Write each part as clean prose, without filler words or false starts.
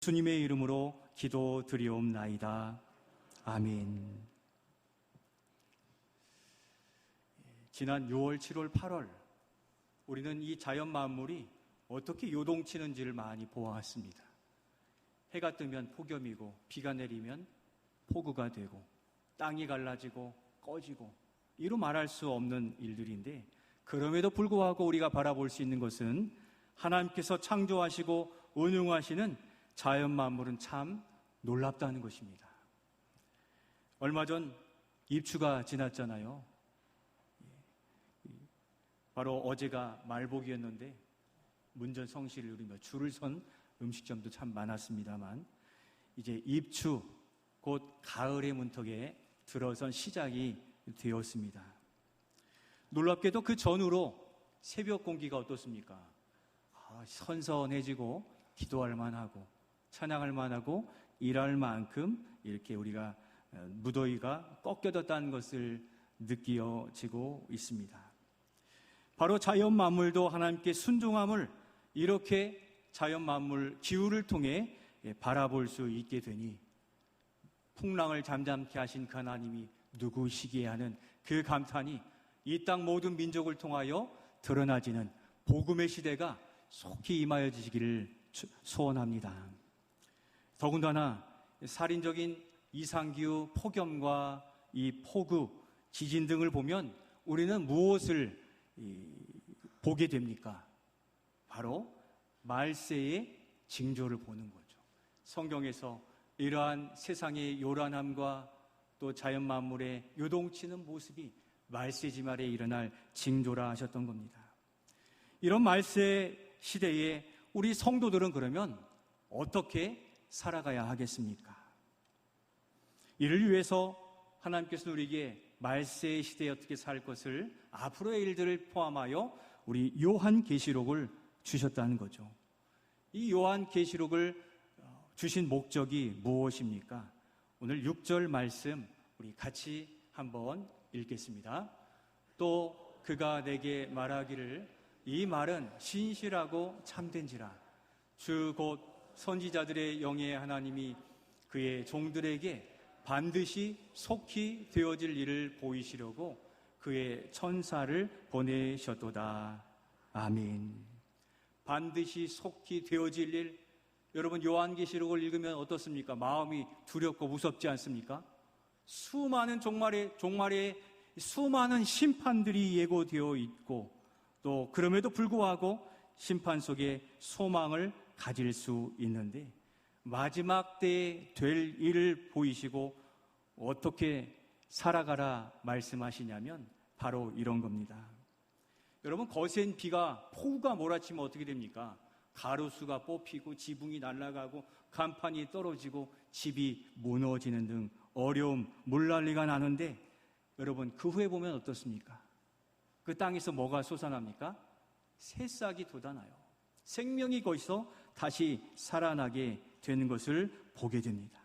주님의 이름으로 기도드리옵나이다. 아멘. 지난 6월, 7월, 8월 우리는 이 자연 만물이 어떻게 요동치는지를 많이 보아왔습니다. 해가 뜨면 폭염이고 비가 내리면 폭우가 되고 땅이 갈라지고 꺼지고 이루 말할 수 없는 일들인데, 그럼에도 불구하고 우리가 바라볼 수 있는 것은 하나님께서 창조하시고 운용하시는 자연 만물은 참 놀랍다는 것입니다. 얼마 전 입추가 지났잖아요. 바로 어제가 말복이었는데 문전성시를 누리며 줄을 선 음식점도 참 많았습니다만, 이제 입추, 곧 가을의 문턱에 들어선 시작이 되었습니다. 놀랍게도 그 전후로 새벽 공기가 어떻습니까? 선선해지고 기도할 만하고 찬양할 만하고 일할 만큼 이렇게 우리가 무더위가 꺾여졌다는 것을 느껴지고 있습니다. 바로 자연 만물도 하나님께 순종함을 이렇게 자연 만물 기후를 통해 바라볼 수 있게 되니, 풍랑을 잠잠케 하신 그 하나님이 누구시기에 하는 그 감탄이 이 땅 모든 민족을 통하여 드러나지는 복음의 시대가 속히 임하여지기를 소원합니다. 더군다나 살인적인 이상기후, 폭염과 이 폭우, 지진 등을 보면 우리는 무엇을 보게 됩니까? 바로 말세의 징조를 보는 거죠. 성경에서 이러한 세상의 요란함과 또 자연 만물의 요동치는 모습이 말세지말에 일어날 징조라 하셨던 겁니다. 이런 말세 시대에 우리 성도들은 그러면 어떻게 살아가야 하겠습니까? 이를 위해서 하나님께서 우리에게 말세의 시대에 어떻게 살 것을, 앞으로의 일들을 포함하여 우리 요한계시록을 주셨다는 거죠. 이 요한계시록을 주신 목적이 무엇입니까? 오늘 6절 말씀 우리 같이 한번 읽겠습니다. 또 그가 내게 말하기를, 이 말은 신실하고 참된지라. 주 곧 선지자들의 영의 하나님이 그의 종들에게 반드시 속히 되어질 일을 보이시려고 그의 천사를 보내셨도다. 아멘. 반드시 속히 되어질 일. 여러분, 요한계시록을 읽으면 어떻습니까? 마음이 두렵고 무섭지 않습니까? 수많은 종말에 수많은 심판들이 예고되어 있고, 또 그럼에도 불구하고 심판 속에 소망을 가질 수 있는데, 마지막 때에 될 일을 보이시고 어떻게 살아가라 말씀하시냐면 바로 이런 겁니다. 여러분, 거센 비가, 폭우가 몰아치면 어떻게 됩니까? 가로수가 뽑히고 지붕이 날아가고 간판이 떨어지고 집이 무너지는 등 어려움, 물난리가 나는데, 여러분, 그 후에 보면 어떻습니까? 그 땅에서 뭐가 솟아납니까? 새싹이 돋아나요. 생명이 거기서 다시 살아나게 되는 것을 보게 됩니다.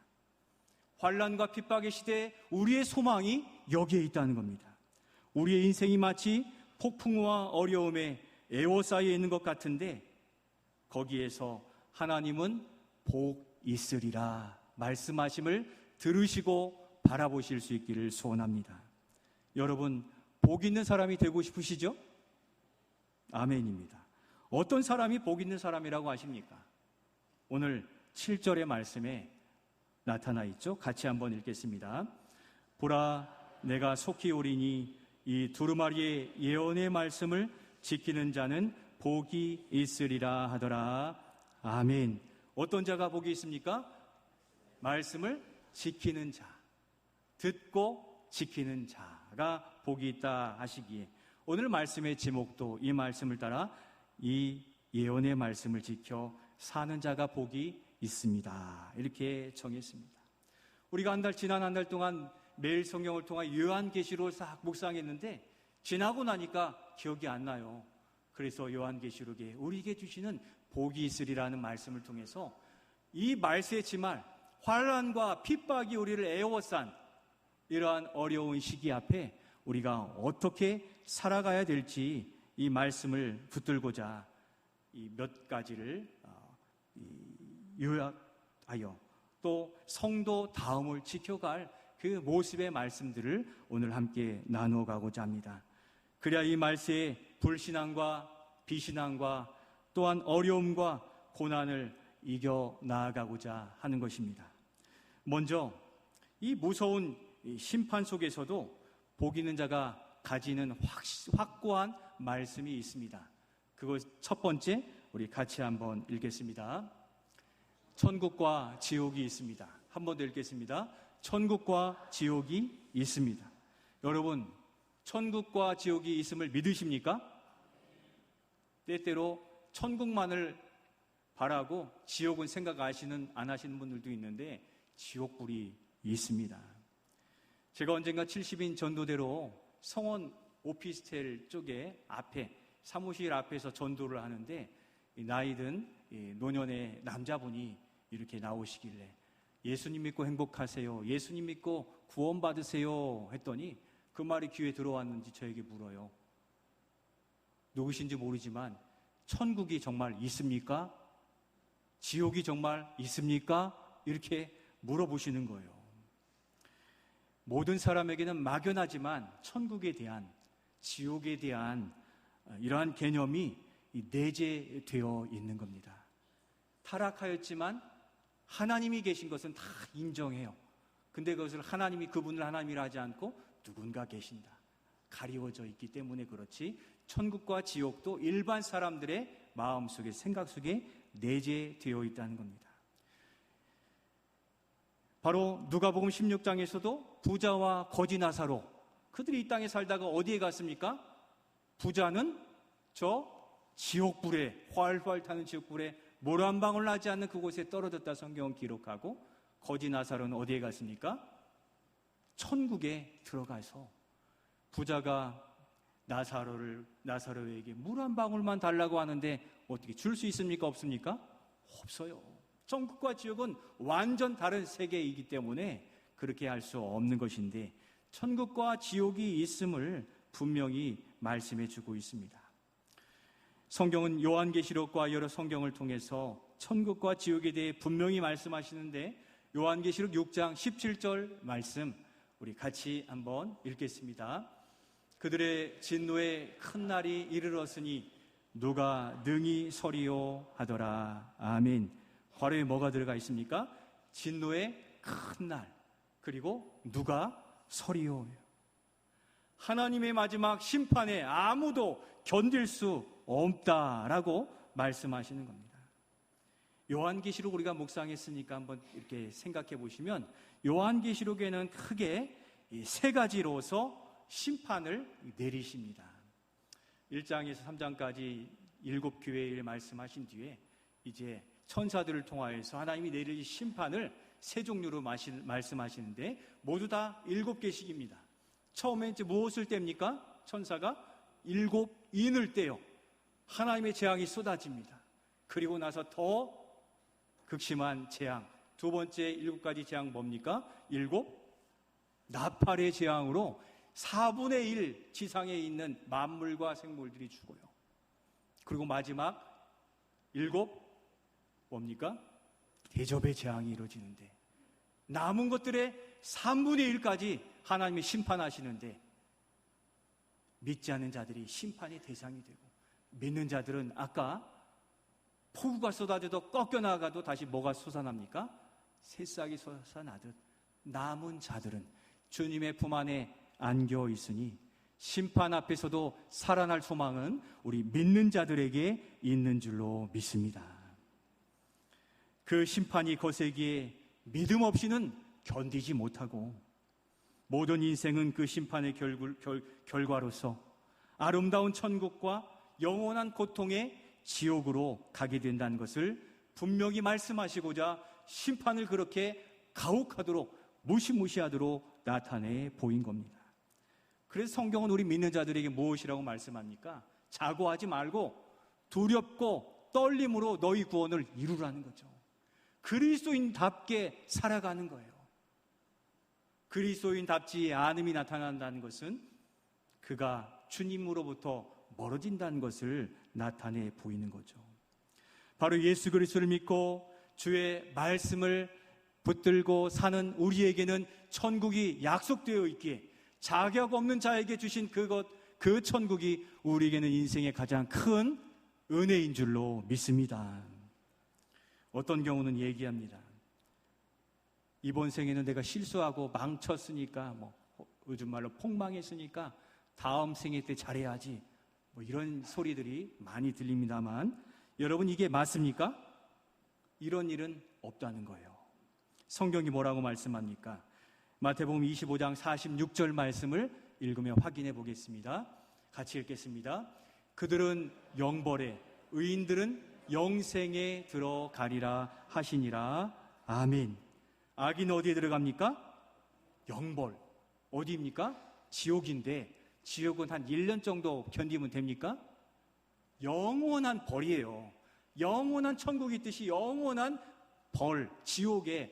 환난과 핍박의 시대에 우리의 소망이 여기에 있다는 겁니다. 우리의 인생이 마치 폭풍우와 어려움에 에워싸여 있는 것 같은데, 거기에서 하나님은 복 있으리라 말씀하심을 들으시고 바라보실 수 있기를 소원합니다. 여러분, 복 있는 사람이 되고 싶으시죠? 아멘입니다. 어떤 사람이 복 있는 사람이라고 아십니까? 오늘 7절의 말씀에 나타나 있죠. 같이 한번 읽겠습니다. 보라, 내가 속히 오리니 이 두루마리의 예언의 말씀을 지키는 자는 복이 있으리라 하더라. 아멘. 어떤 자가 복이 있습니까? 말씀을 지키는 자, 듣고 지키는 자가 복이 있다 하시기에, 오늘 말씀의 제목도 이 말씀을 따라 이 예언의 말씀을 지켜 사는 자가 복이 있습니다, 이렇게 정했습니다. 우리가 지난 한 달 동안 매일 성경을 통해 요한계시록을 싹 묵상했는데, 지나고 나니까 기억이 안 나요. 그래서 요한계시록에 우리에게 주시는 복이 있으리라는 말씀을 통해서 이 말세의 지말, 환난과 핍박이 우리를 애워싼 이러한 어려운 시기 앞에 우리가 어떻게 살아가야 될지 이 말씀을 붙들고자 이 몇 가지를 또 성도 다음을 지켜갈 그 모습의 말씀들을 오늘 함께 나누어 가고자 합니다. 그래야 이 말세의 불신앙과 비신앙과 또한 어려움과 고난을 이겨 나아가고자 하는 것입니다. 먼저 이 무서운 심판 속에서도 복 있는 자가 가지는 확고한 말씀이 있습니다. 그것 첫 번째, 우리 같이 한번 읽겠습니다. 천국과 지옥이 있습니다. 한 번 더 읽겠습니다. 천국과 지옥이 있습니다. 여러분, 천국과 지옥이 있음을 믿으십니까? 때때로 천국만을 바라고 지옥은 생각 안 하시는 분들도 있는데 지옥불이 있습니다. 제가 언젠가 70인 전도대로 성원 오피스텔 쪽에 사무실 앞에서 전도를 하는데 나이든 노년의 남자분이 이렇게 나오시길래 예수님 믿고 행복하세요, 예수님 믿고 구원받으세요 했더니 그 말이 귀에 들어왔는지 저에게 물어요. 누구신지 모르지만 천국이 정말 있습니까? 지옥이 정말 있습니까? 이렇게 물어보시는 거예요. 모든 사람에게는 막연하지만 천국에 대한, 지옥에 대한 이러한 개념이 내재되어 있는 겁니다. 타락하였지만 하나님이 계신 것은 다 인정해요. 근데 그것을 그분을 하나님이라 하지 않고 누군가 계신다, 가리워져 있기 때문에 그렇지, 천국과 지옥도 일반 사람들의 마음속에, 생각 속에 내재되어 있다는 겁니다. 바로 누가복음 16장에서도 부자와 거지 나사로, 그들이 이 땅에 살다가 어디에 갔습니까? 부자는 저 지옥불에, 활활 타는 지옥불에 물 한 방울 나지 않는 그곳에 떨어졌다 성경은 기록하고, 거지 나사로는 어디에 갔습니까? 천국에 들어가서 부자가 나사로에게 물 한 방울만 달라고 하는데 어떻게 줄 수 있습니까? 없습니까? 없어요. 천국과 지옥은 완전 다른 세계이기 때문에 그렇게 할 수 없는 것인데, 천국과 지옥이 있음을 분명히 말씀해 주고 있습니다. 성경은 요한계시록과 여러 성경을 통해서 천국과 지옥에 대해 분명히 말씀하시는데, 요한계시록 6장 17절 말씀 우리 같이 한번 읽겠습니다. 그들의 진노의 큰 날이 이르렀으니 누가 능히 서리요 하더라. 아멘. 괄호에 뭐가 들어가 있습니까? 진노의 큰 날, 그리고 누가 서리요. 하나님의 마지막 심판에 아무도 견딜 수 없다라고 말씀하시는 겁니다. 요한계시록 우리가 묵상했으니까 한번 이렇게 생각해 보시면, 요한계시록에는 크게 세 가지로서 심판을 내리십니다. 1장에서 3장까지 7교회에 말씀하신 뒤에 이제 천사들을 통하여서 하나님이 내릴 심판을 세 종류로 말씀하시는데 모두 다 7개씩입니다. 처음에 이제 무엇을 뗍니까? 천사가 7인을 떼요. 하나님의 재앙이 쏟아집니다. 그리고 나서 더 극심한 재앙, 두 번째 7가지 재앙 뭡니까? 7 나팔의 재앙으로 4분의 1 지상에 있는 만물과 생물들이 죽어요. 그리고 마지막 7 뭡니까? 대접의 재앙이 이루어지는데, 남은 것들의 3분의 1까지 하나님이 심판하시는데, 믿지 않는 자들이 심판의 대상이 되고, 믿는 자들은 아까 폭우가 쏟아져도 꺾여나가도 다시 뭐가 솟아납니까? 새싹이 솟아나듯 남은 자들은 주님의 품 안에 안겨 있으니 심판 앞에서도 살아날 소망은 우리 믿는 자들에게 있는 줄로 믿습니다. 그 심판이 거세기에 믿음 없이는 견디지 못하고, 모든 인생은 그 심판의 결과로서 아름다운 천국과 영원한 고통의 지옥으로 가게 된다는 것을 분명히 말씀하시고자 심판을 그렇게 가혹하도록, 무시무시하도록 나타내 보인 겁니다. 그래서 성경은 우리 믿는 자들에게 무엇이라고 말씀합니까? 자고하지 말고 두렵고 떨림으로 너희 구원을 이루라는 거죠. 그리스도인답게 살아가는 거예요. 그리스도인답지 않음이 나타난다는 것은 그가 주님으로부터 멀어진다는 것을 나타내 보이는 거죠. 바로 예수 그리스도를 믿고 주의 말씀을 붙들고 사는 우리에게는 천국이 약속되어 있기에 자격 없는 자에게 주신 그 천국이 우리에게는 인생의 가장 큰 은혜인 줄로 믿습니다. 어떤 경우는 얘기합니다. 이번 생에는 내가 실수하고 망쳤으니까, 요즘 말로 폭망했으니까 다음 생에 때 잘해야지, 이런 소리들이 많이 들립니다만, 여러분, 이게 맞습니까? 이런 일은 없다는 거예요. 성경이 뭐라고 말씀합니까? 마태복음 25장 46절 말씀을 읽으며 확인해 보겠습니다. 같이 읽겠습니다. 그들은 영벌에, 의인들은 영생에 들어가리라 하시니라. 아멘. 악인 어디에 들어갑니까? 영벌. 어디입니까? 지옥인데, 지옥은 한 1년 정도 견디면 됩니까? 영원한 벌이에요. 영원한 천국이 있듯이 영원한 벌, 지옥에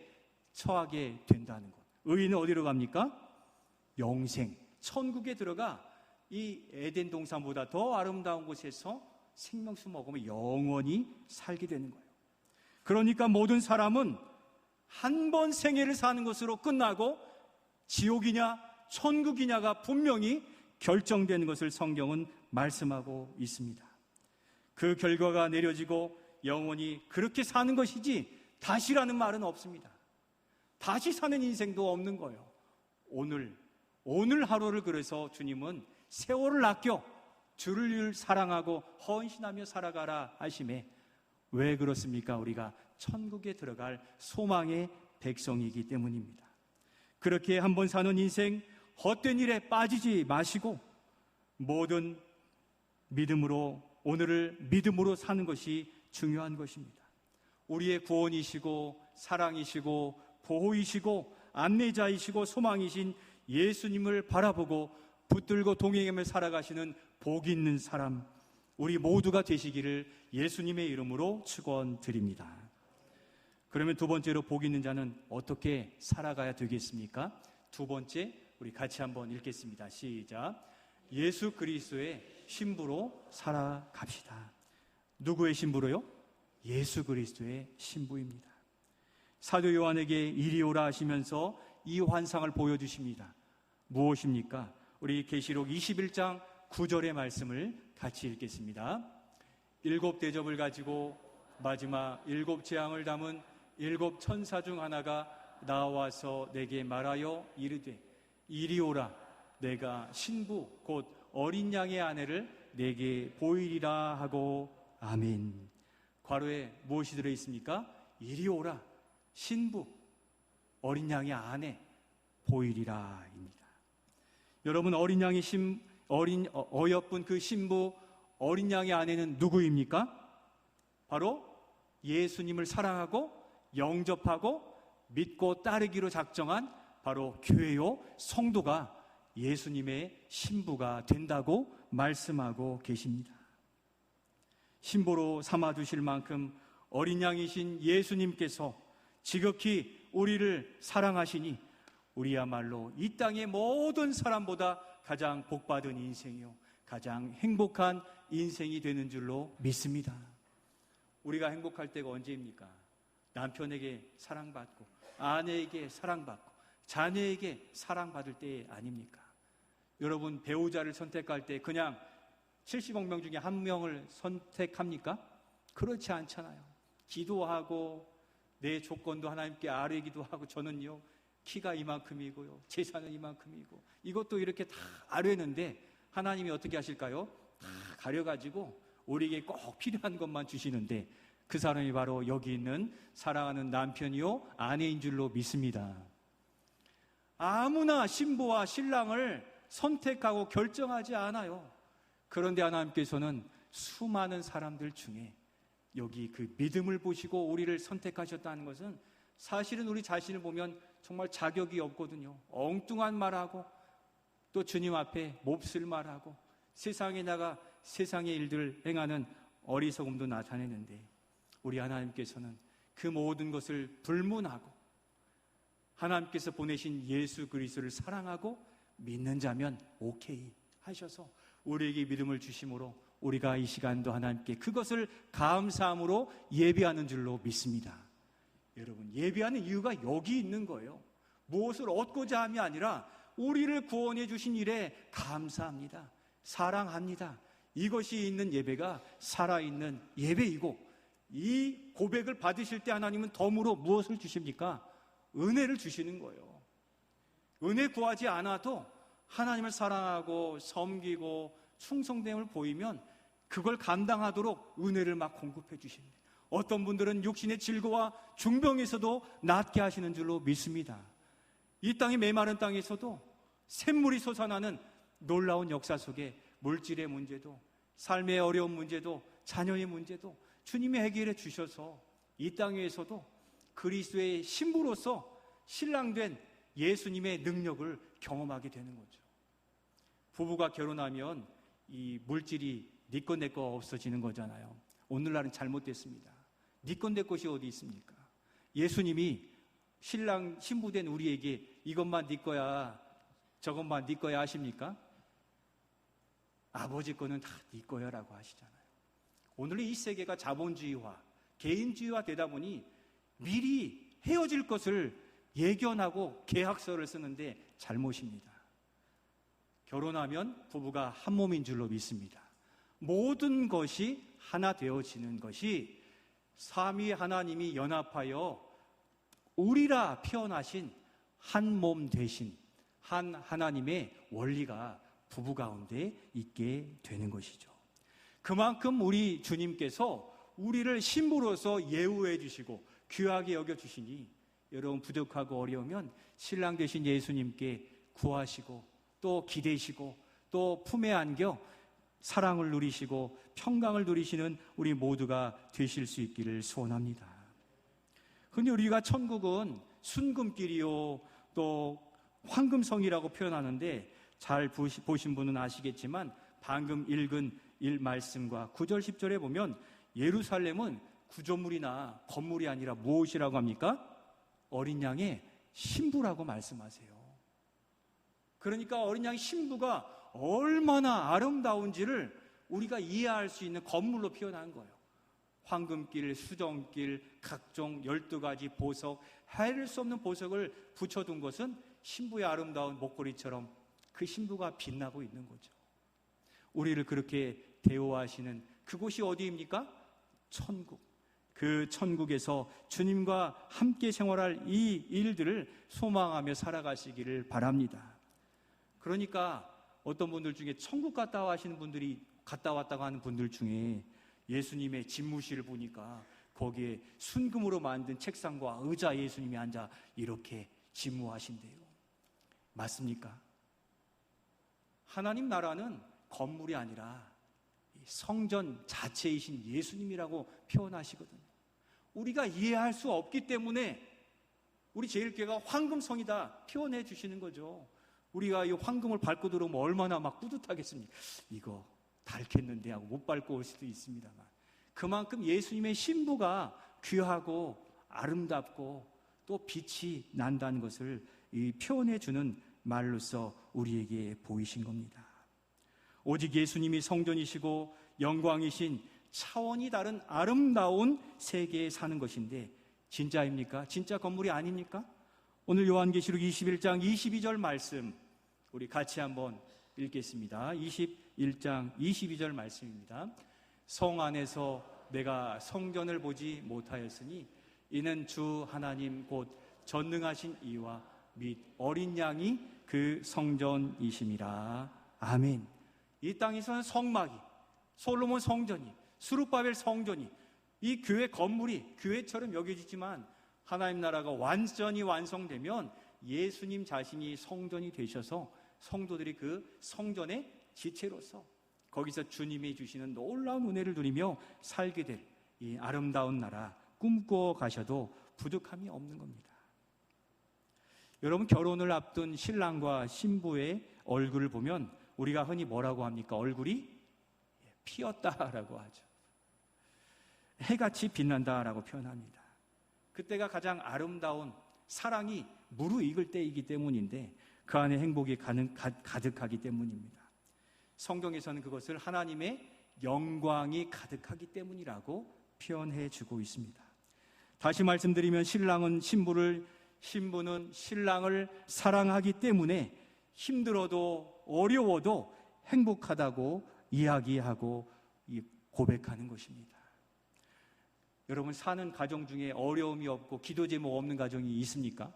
처하게 된다는 것. 의인은 어디로 갑니까? 영생, 천국에 들어가 이 에덴 동산보다 더 아름다운 곳에서 생명수 먹으면 영원히 살게 되는 거예요. 그러니까 모든 사람은 한 번 생애를 사는 것으로 끝나고 지옥이냐 천국이냐가 분명히 결정되는 것을 성경은 말씀하고 있습니다. 그 결과가 내려지고 영원히 그렇게 사는 것이지 다시라는 말은 없습니다. 다시 사는 인생도 없는 거예요. 오늘 하루를 그래서 주님은 세월을 아껴 주를 사랑하고 헌신하며 살아가라 하심에, 왜 그렇습니까? 우리가 천국에 들어갈 소망의 백성이기 때문입니다. 그렇게 한번 사는 인생, 헛된 일에 빠지지 마시고 모든 믿음으로, 오늘을 믿음으로 사는 것이 중요한 것입니다. 우리의 구원이시고 사랑이시고 보호이시고 안내자이시고 소망이신 예수님을 바라보고 붙들고 동행하며 살아가시는 복 있는 사람, 우리 모두가 되시기를 예수님의 이름으로 축원드립니다. 그러면 두 번째로 복 있는 자는 어떻게 살아가야 되겠습니까? 두 번째, 우리 같이 한번 읽겠습니다. 시작. 예수 그리스도의 신부로 살아갑시다. 누구의 신부로요? 예수 그리스도의 신부입니다. 사도 요한에게 이리 오라 하시면서 이 환상을 보여주십니다. 무엇입니까? 우리 계시록 21장 9절의 말씀을 같이 읽겠습니다. 7 대접을 가지고 마지막 7 재앙을 담은 7 천사 중 하나가 나와서 내게 말하여 이르되 이리 오라, 내가 신부 곧 어린 양의 아내를 내게 보이리라 하고. 아멘. 괄호에 무엇이 들어있습니까? 이리 오라, 신부, 어린 양의 아내, 보이리라 입니다. 여러분, 어린 양의 어여쁜 그 신부, 어린 양의 아내는 누구입니까? 바로 예수님을 사랑하고 영접하고 믿고 따르기로 작정한 바로 교회요, 성도가 예수님의 신부가 된다고 말씀하고 계십니다. 신부로 삼아주실 만큼 어린 양이신 예수님께서 지극히 우리를 사랑하시니 우리야말로 이 땅의 모든 사람보다 가장 복받은 인생이요, 가장 행복한 인생이 되는 줄로 믿습니다. 우리가 행복할 때가 언제입니까? 남편에게 사랑받고 아내에게 사랑받고 자녀에게 사랑받을 때 아닙니까? 여러분, 배우자를 선택할 때 그냥 70억 명 중에 한 명을 선택합니까? 그렇지 않잖아요. 기도하고 내 조건도 하나님께 아뢰기도 하고, 저는요 키가 이만큼이고요 재산은 이만큼이고 이것도 이렇게 다 아뢰는데 하나님이 어떻게 하실까요? 다 가려가지고 우리에게 꼭 필요한 것만 주시는데, 그 사람이 바로 여기 있는 사랑하는 남편이요 아내인 줄로 믿습니다. 아무나 신부와 신랑을 선택하고 결정하지 않아요. 그런데 하나님께서는 수많은 사람들 중에 여기 그 믿음을 보시고 우리를 선택하셨다는 것은, 사실은 우리 자신을 보면 정말 자격이 없거든요. 엉뚱한 말하고 또 주님 앞에 몹쓸 말하고 세상에 나가 세상의 일들을 행하는 어리석음도 나타내는데, 우리 하나님께서는 그 모든 것을 불문하고 하나님께서 보내신 예수 그리스도를 사랑하고 믿는 자면 오케이 하셔서 우리에게 믿음을 주심으로 우리가 이 시간도 하나님께 그것을 감사함으로 예배하는 줄로 믿습니다. 여러분, 예배하는 이유가 여기 있는 거예요. 무엇을 얻고자 함이 아니라 우리를 구원해 주신 일에 감사합니다. 사랑합니다. 이것이 있는 예배가 살아있는 예배이고, 이 고백을 받으실 때 하나님은 덤으로 무엇을 주십니까? 은혜를 주시는 거예요. 은혜 구하지 않아도 하나님을 사랑하고 섬기고 충성됨을 보이면 그걸 감당하도록 은혜를 막 공급해 주십니다. 어떤 분들은 육신의 질고와 중병에서도 낫게 하시는 줄로 믿습니다. 이 땅의 메마른 땅에서도 샘물이 솟아나는 놀라운 역사 속에 물질의 문제도, 삶의 어려운 문제도, 자녀의 문제도 주님이 해결해 주셔서 이 땅에서도 그리스도의 신부로서 신랑된 예수님의 능력을 경험하게 되는 거죠. 부부가 결혼하면 이 물질이 네 것 내 거 없어지는 거잖아요. 오늘날은 잘못됐습니다. 네 것 내 것이 어디 있습니까? 예수님이 신랑 신부된 우리에게 이것만 네 거야, 저것만 네 거야 하십니까? 아버지 거는 다 네 거야 라고 하시잖아요. 오늘 이 세계가 자본주의화, 개인주의화 되다 보니 미리 헤어질 것을 예견하고 계약서를 쓰는데 잘못입니다. 결혼하면 부부가 한 몸인 줄로 믿습니다. 모든 것이 하나 되어지는 것이 삼위 하나님이 연합하여 우리라 표현하신 한 몸 되신 한 하나님의 원리가 부부 가운데 있게 되는 것이죠. 그만큼 우리 주님께서 우리를 신부로서 예우해 주시고 귀하게 여겨 주시니 여러분 부족하고 어려우면 신랑 되신 예수님께 구하시고 또 기대시고 또 품에 안겨 사랑을 누리시고 평강을 누리시는 우리 모두가 되실 수 있기를 소원합니다. 그런데 우리가 천국은 순금길이요 또 황금성이라고 표현하는데 잘 보신 분은 아시겠지만 방금 읽은 말씀과 9절 10절에 보면 예루살렘은 구조물이나 건물이 아니라 무엇이라고 합니까? 어린 양의 신부라고 말씀하세요. 그러니까 어린 양의 신부가 얼마나 아름다운지를 우리가 이해할 수 있는 건물로 표현한 거예요. 황금길, 수정길, 각종 12가지 보석, 헤아릴 수 없는 보석을 붙여둔 것은 신부의 아름다운 목걸이처럼 그 신부가 빛나고 있는 거죠. 우리를 그렇게 대우하시는 그곳이 어디입니까? 천국. 그 천국에서 주님과 함께 생활할 이 일들을 소망하며 살아가시기를 바랍니다. 그러니까 어떤 분들 중에 천국 갔다 하시는 분들이 갔다 왔다고 하는 분들 중에 예수님의 집무실을 보니까 거기에 순금으로 만든 책상과 의자 예수님이 앉아 이렇게 집무하신대요. 맞습니까? 하나님 나라는 건물이 아니라 성전 자체이신 예수님이라고 표현하시거든요. 우리가 이해할 수 없기 때문에 우리 제1교회가 황금성이다 표현해 주시는 거죠. 우리가 이 황금을 밟고 들어오면 얼마나 막 뿌듯하겠습니까? 이거 닳겠는데 하고 못 밟고 올 수도 있습니다만 그만큼 예수님의 신부가 귀하고 아름답고 또 빛이 난다는 것을 표현해 주는 말로서 우리에게 보이신 겁니다. 오직 예수님이 성전이시고 영광이신 차원이 다른 아름다운 세계에 사는 것인데 진짜입니까? 진짜 건물이 아닙니까? 오늘 요한계시록 21장 22절 말씀 우리 같이 한번 읽겠습니다. 21장 22절 말씀입니다. 성 안에서 내가 성전을 보지 못하였으니 이는 주 하나님 곧 전능하신 이와 및 어린 양이 그 성전이심이라. 아멘. 이 땅에서는 성막이, 솔로몬 성전이, 스룹바벨 성전이, 이 교회 건물이 교회처럼 여겨지지만 하나님 나라가 완전히 완성되면 예수님 자신이 성전이 되셔서 성도들이 그 성전의 지체로서 거기서 주님이 주시는 놀라운 은혜를 누리며 살게 될 이 아름다운 나라 꿈꿔 가셔도 부족함이 없는 겁니다. 여러분 결혼을 앞둔 신랑과 신부의 얼굴을 보면 우리가 흔히 뭐라고 합니까? 얼굴이 피었다라고 하죠. 해같이 빛난다라고 표현합니다. 그때가 가장 아름다운 사랑이 무르익을 때이기 때문인데 그 안에 행복이 가득하기 때문입니다. 성경에서는 그것을 하나님의 영광이 가득하기 때문이라고 표현해 주고 있습니다. 다시 말씀드리면 신랑은 신부를, 신부는 신랑을 사랑하기 때문에 힘들어도 어려워도 행복하다고 이야기하고 고백하는 것입니다. 여러분, 사는 가정 중에 어려움이 없고 기도 제목 없는 가정이 있습니까?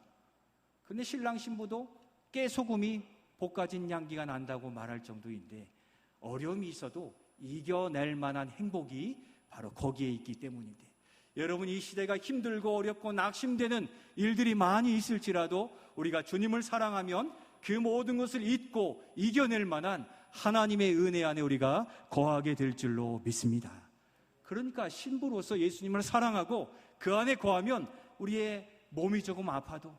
근데 신랑 신부도 깨소금이 볶아진 향기가 난다고 말할 정도인데, 어려움이 있어도 이겨낼 만한 행복이 바로 거기에 있기 때문인데, 여러분, 이 시대가 힘들고 어렵고 낙심되는 일들이 많이 있을지라도 우리가 주님을 사랑하면 그 모든 것을 잊고 이겨낼 만한 하나님의 은혜 안에 우리가 거하게 될 줄로 믿습니다. 그러니까 신부로서 예수님을 사랑하고 그 안에 거하면 우리의 몸이 조금 아파도,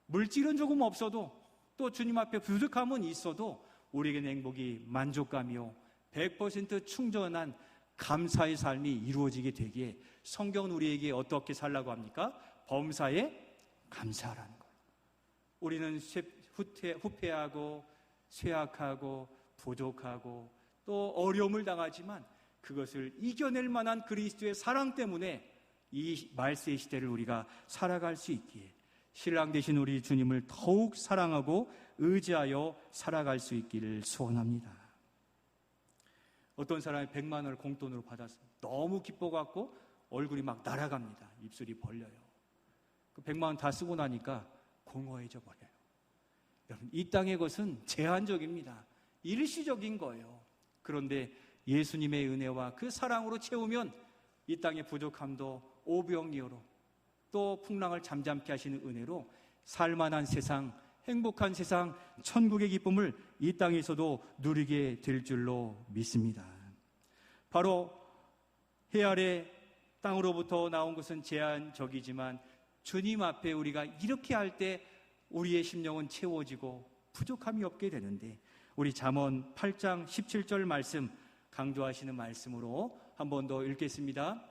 물질은 조금 없어도, 또 주님 앞에 부족함은 있어도 우리에게는 행복이, 만족감이요 100% 충전한 감사의 삶이 이루어지게 되기에 성경은 우리에게 어떻게 살라고 합니까? 범사에 감사하라는 거예요. 우리는 후퇴하고 쇠약하고 부족하고 또 어려움을 당하지만 그것을 이겨낼 만한 그리스도의 사랑 때문에 이 말세의 시대를 우리가 살아갈 수 있기에 신랑 되신 우리 주님을 더욱 사랑하고 의지하여 살아갈 수 있기를 소원합니다. 어떤 사람이 100만 원을 공돈으로 받았어요. 너무 기뻐갖고 얼굴이 막 날아갑니다. 입술이 벌려요. 그 100만 원 다 쓰고 나니까 공허해져 버려요. 여러분, 이 땅의 것은 제한적입니다. 일시적인 거예요. 그런데 예수님의 은혜와 그 사랑으로 채우면 이 땅의 부족함도 오병이어로, 또 풍랑을 잠잠케 하시는 은혜로 살만한 세상, 행복한 세상, 천국의 기쁨을 이 땅에서도 누리게 될 줄로 믿습니다. 바로 해 아래 땅으로부터 나온 것은 제한적이지만 주님 앞에 우리가 이렇게 할 때 우리의 심령은 채워지고 부족함이 없게 되는데, 우리 잠언 8장 17절 말씀, 강조하시는 말씀으로 한 번 더 읽겠습니다.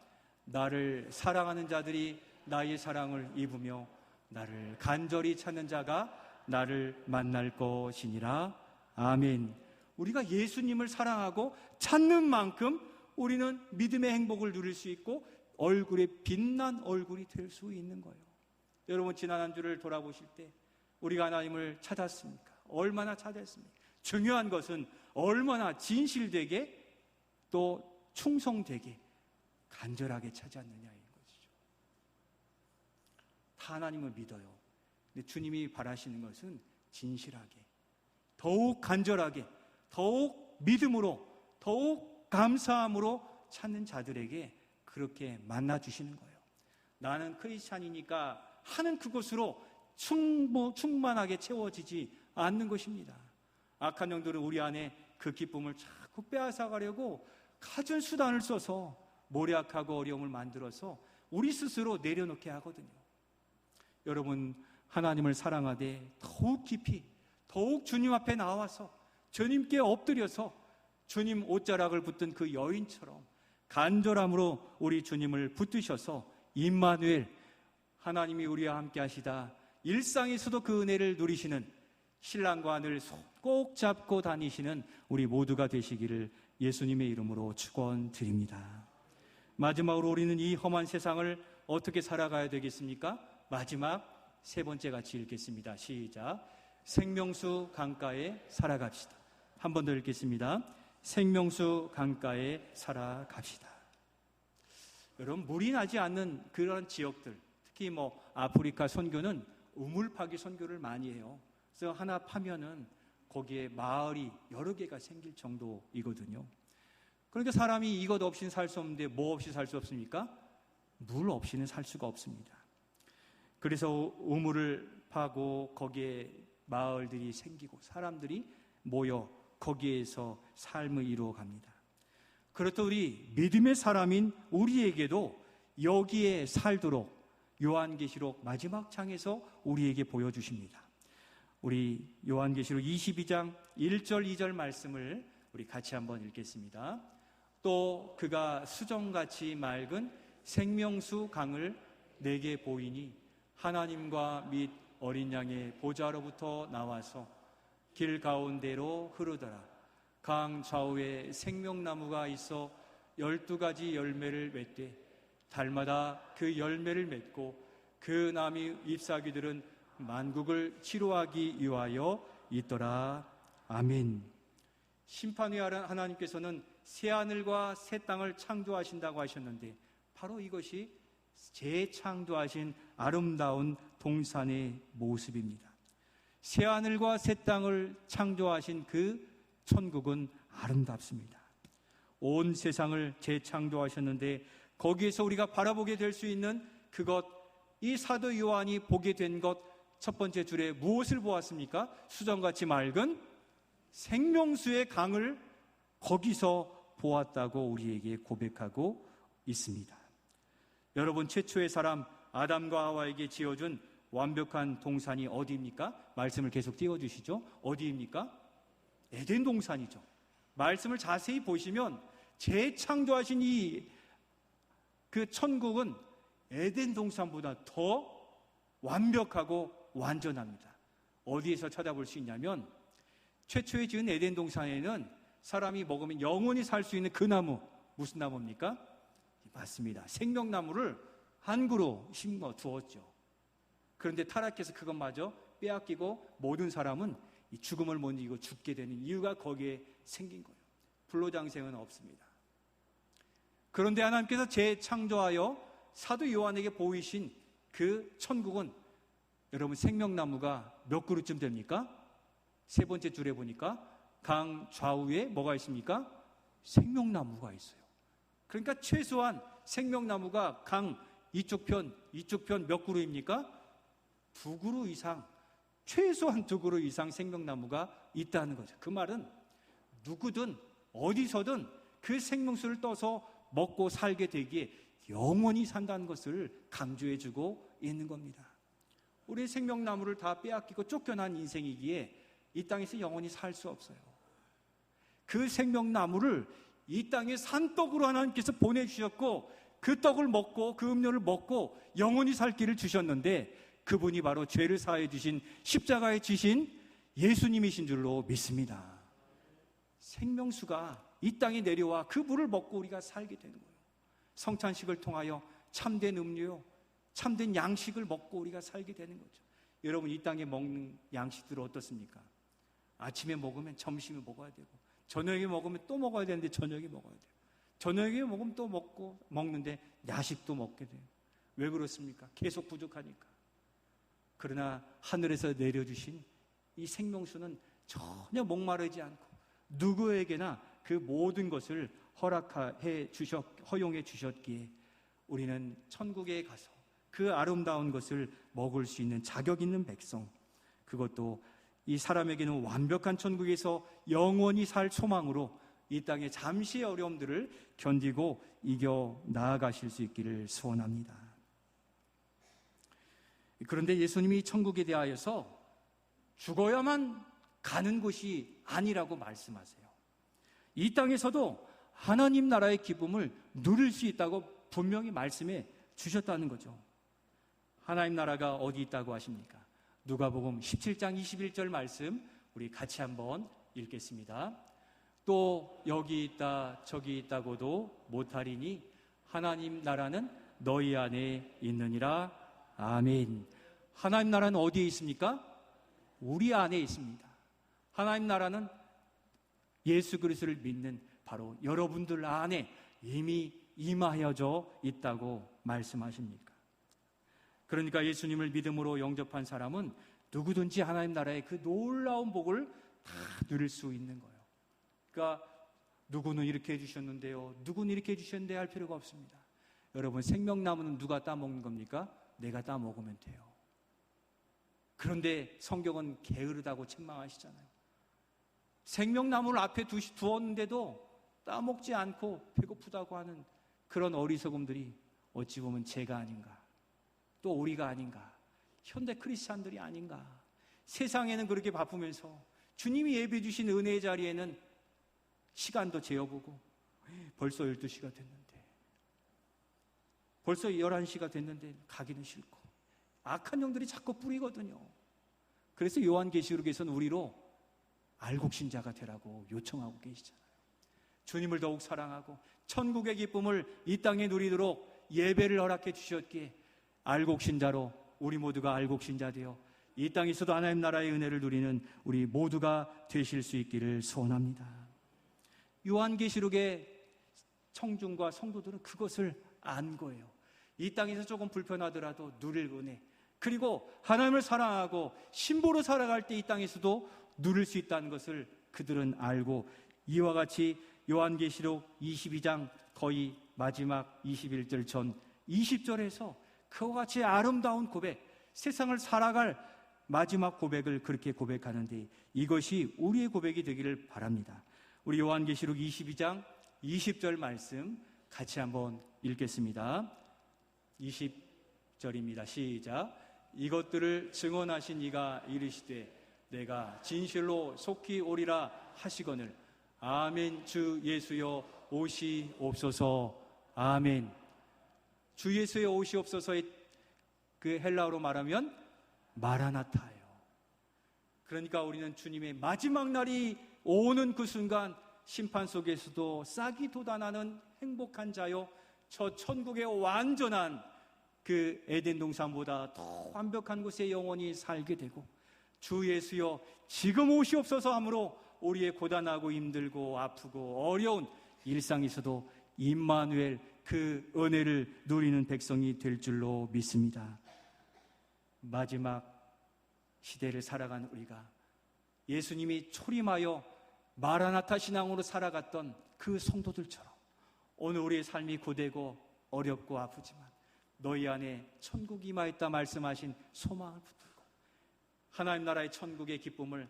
나를 사랑하는 자들이 나의 사랑을 입으며 나를 간절히 찾는 자가 나를 만날 것이니라. 아멘. 우리가 예수님을 사랑하고 찾는 만큼 우리는 믿음의 행복을 누릴 수 있고 얼굴에 빛난 얼굴이 될 수 있는 거예요. 여러분, 지난 한 주를 돌아보실 때 우리가 하나님을 찾았습니까? 얼마나 찾았습니까? 중요한 것은 얼마나 진실되게 또 충성되게 간절하게 찾았느냐인 것이죠. 다 하나님을 믿어요. 근데 주님이 바라시는 것은 진실하게, 더욱 간절하게, 더욱 믿음으로, 더욱 감사함으로 찾는 자들에게 그렇게 만나주시는 거예요. 나는 크리스찬이니까 하는 그것으로 충만하게 채워지지 않는 것입니다. 악한 영들은 우리 안에 그 기쁨을 자꾸 빼앗아가려고 갖은 수단을 써서 모략하고 어려움을 만들어서 우리 스스로 내려놓게 하거든요. 여러분, 하나님을 사랑하되 더욱 깊이, 더욱 주님 앞에 나와서 주님께 엎드려서 주님 옷자락을 붙든 그 여인처럼 간절함으로 우리 주님을 붙드셔서 임마누엘, 하나님이 우리와 함께 하시다, 일상에서도 그 은혜를 누리시는, 신랑과 늘 손 꼭 잡고 다니시는 우리 모두가 되시기를 예수님의 이름으로 축원드립니다. 마지막으로 우리는 이 험한 세상을 어떻게 살아가야 되겠습니까? 마지막 세 번째 같이 읽겠습니다. 시작. 생명수 강가에 살아갑시다. 한 번 더 읽겠습니다. 생명수 강가에 살아갑시다. 여러분, 물이 나지 않는 그런 지역들, 특히 아프리카 선교는 우물 파기 선교를 많이 해요. 그래서 하나 파면은 거기에 마을이 여러 개가 생길 정도이거든요. 그러니까 사람이 이것 없이는 살 수 없는데 뭐 없이 살 수 없습니까? 물 없이는 살 수가 없습니다. 그래서 우물을 파고 거기에 마을들이 생기고 사람들이 모여 거기에서 삶을 이루어갑니다. 그렇듯 우리 믿음의 사람인 우리에게도 여기에 살도록 요한계시록 마지막 장에서 우리에게 보여주십니다. 우리 요한계시록 22장 1절 2절 말씀을 우리 같이 한번 읽겠습니다. 또 그가 수정같이 맑은 생명수 강을 내게 보이니 하나님과 및 어린 양의 보좌로부터 나와서 길 가운데로 흐르더라. 강 좌우에 생명나무가 있어 12가지 열매를 맺되 달마다 그 열매를 맺고 그 나무 잎사귀들은 만국을 치료하기 위하여 있더라. 아멘. 심판 후에 하나님께서는 새하늘과 새 땅을 창조하신다고 하셨는데 바로 이것이 재창조하신 아름다운 동산의 모습입니다. 새하늘과 새 땅을 창조하신 그 천국은 아름답습니다. 온 세상을 재창조하셨는데 거기에서 우리가 바라보게 될 수 있는 그것, 이 사도 요한이 보게 된 것, 첫 번째 줄에 무엇을 보았습니까? 수정같이 맑은 생명수의 강을 거기서 보았다고 우리에게 고백하고 있습니다. 여러분, 최초의 사람 아담과 하와에게 지어준 완벽한 동산이 어디입니까? 말씀을 계속 띄워주시죠. 어디입니까? 에덴 동산이죠. 말씀을 자세히 보시면 재창조하신 그 천국은 에덴 동산보다 더 완벽하고 완전합니다. 어디에서 찾아볼 수 있냐면 최초에 지은 에덴 동산에는 사람이 먹으면 영원히 살 수 있는 그 나무, 무슨 나무입니까? 맞습니다. 생명나무를 한 그루 심어 두었죠. 그런데 타락해서 그것마저 빼앗기고 모든 사람은 이 죽음을 못 이기고 죽게 되는 이유가 거기에 생긴 거예요. 불로장생은 없습니다. 그런데 하나님께서 재창조하여 사도 요한에게 보이신 그 천국은 여러분 생명나무가 몇 그루쯤 됩니까? 세 번째 줄에 보니까 강 좌우에 뭐가 있습니까? 생명나무가 있어요. 그러니까 최소한 생명나무가 강 이쪽 편 몇 그루입니까? 2그루 이상, 최소한 2그루 이상 생명나무가 있다는 거죠. 그 말은 누구든 어디서든 그 생명수를 떠서 먹고 살게 되기에 영원히 산다는 것을 강조해주고 있는 겁니다. 우리 생명나무를 다 빼앗기고 쫓겨난 인생이기에 이 땅에서 영원히 살 수 없어요. 그 생명나무를 이 땅에 산떡으로 하나님께서 보내주셨고 그 떡을 먹고 그 음료를 먹고 영원히 살 길을 주셨는데 그분이 바로 죄를 사해 주신 십자가에 지신 예수님이신 줄로 믿습니다. 생명수가 이 땅에 내려와 그 물을 먹고 우리가 살게 되는 거예요. 성찬식을 통하여 참된 음료, 참된 양식을 먹고 우리가 살게 되는 거죠. 여러분, 이 땅에 먹는 양식들은 어떻습니까? 아침에 먹으면 점심에 먹어야 되고 저녁에 먹으면 또 먹어야 되는데 저녁에 먹어야 돼요. 저녁에 먹으면 또 먹는데 야식도 먹게 돼요. 왜 그렇습니까? 계속 부족하니까. 그러나 하늘에서 내려주신 이 생명수는 전혀 목마르지 않고 누구에게나 그 모든 것을 허용해 주셨기에 우리는 천국에 가서 그 아름다운 것을 먹을 수 있는 자격 있는 백성, 그것도 이 사람에게는 완벽한 천국에서 영원히 살 소망으로 이 땅의 잠시의 어려움들을 견디고 이겨 나아가실 수 있기를 소원합니다. 그런데 예수님이 천국에 대하여서 죽어야만 가는 곳이 아니라고 말씀하세요. 이 땅에서도 하나님 나라의 기쁨을 누릴 수 있다고 분명히 말씀해 주셨다는 거죠. 하나님 나라가 어디 있다고 하십니까? 누가복음 17장 21절 말씀 우리 같이 한번 읽겠습니다. 또 여기 있다 저기 있다고도 못하리니 하나님 나라는 너희 안에 있느니라. 아멘. 하나님 나라는 어디에 있습니까? 우리 안에 있습니다. 하나님 나라는 예수 그리스도를 믿는 바로 여러분들 안에 이미 임하여져 있다고 말씀하십니까? 그러니까 예수님을 믿음으로 영접한 사람은 누구든지 하나님 나라의 그 놀라운 복을 다 누릴 수 있는 거예요. 그러니까 누구는 이렇게 해주셨는데요, 누구는 이렇게 해주셨는데 할 필요가 없습니다. 여러분, 생명나무는 누가 따먹는 겁니까? 내가 따먹으면 돼요. 그런데 성경은 게으르다고 책망하시잖아요. 생명나무를 앞에 두었는데도 따먹지 않고 배고프다고 하는 그런 어리석음들이 어찌 보면 제가 아닌가, 또 우리가 아닌가, 현대 크리스찬들이 아닌가. 세상에는 그렇게 바쁘면서 주님이 예배 주신 은혜의 자리에는 시간도 재어보고 벌써 12시가 됐는데, 벌써 11시가 됐는데 가기는 싫고 악한 영들이 자꾸 뿌리거든요. 그래서 요한계시록에서는 우리로 알곡신자가 되라고 요청하고 계시잖아요. 주님을 더욱 사랑하고 천국의 기쁨을 이 땅에 누리도록 예배를 허락해 주셨기에 알곡신자로 우리 모두가 알곡신자 되어 이 땅에서도 하나님 나라의 은혜를 누리는 우리 모두가 되실 수 있기를 소원합니다. 요한계시록의 청중과 성도들은 그것을 안 거예요. 이 땅에서 조금 불편하더라도 누릴 은혜, 그리고 하나님을 사랑하고 신보로 살아갈 때 이 땅에서도 누릴 수 있다는 것을 그들은 알고, 이와 같이 요한계시록 22장 거의 마지막 21절 전 20절에서 그와 같이 아름다운 고백, 세상을 살아갈 마지막 고백을 그렇게 고백하는데, 이것이 우리의 고백이 되기를 바랍니다. 우리 요한계시록 22장 20절 말씀 같이 한번 읽겠습니다. 20절입니다. 시작. 이것들을 증언하신 이가 이르시되 내가 진실로 속히 오리라 하시거늘 아멘. 주 예수여 오시옵소서. 아멘. 주 예수여 오시옵소서의 그 헬라어로 말하면 마라나타예요. 그러니까 우리는 주님의 마지막 날이 오는 그 순간 심판 속에서도 싹이 돋아나는 행복한 자요, 저 천국의 완전한 그 에덴 동산보다 더 완벽한 곳에 영원히 살게 되고, 주 예수여 지금 오시옵소서 하므로 우리의 고단하고 힘들고 아프고 어려운 일상에서도 임마누엘 그 은혜를 누리는 백성이 될 줄로 믿습니다. 마지막 시대를 살아가는 우리가 예수님이 초림하여 마라나타 신앙으로 살아갔던 그 성도들처럼 오늘 우리의 삶이 고되고 어렵고 아프지만 너희 안에 천국이 임하였다 말씀하신 소망을 붙들고 하나님 나라의 천국의 기쁨을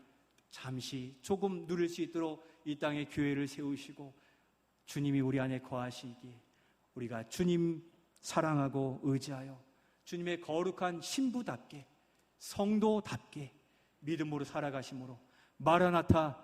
잠시 조금 누릴 수 있도록 이 땅에 교회를 세우시고 주님이 우리 안에 거하시기에 우리가 주님 사랑하고 의지하여 주님의 거룩한 신부답게 성도답게 믿음으로 살아가심으로 마라나타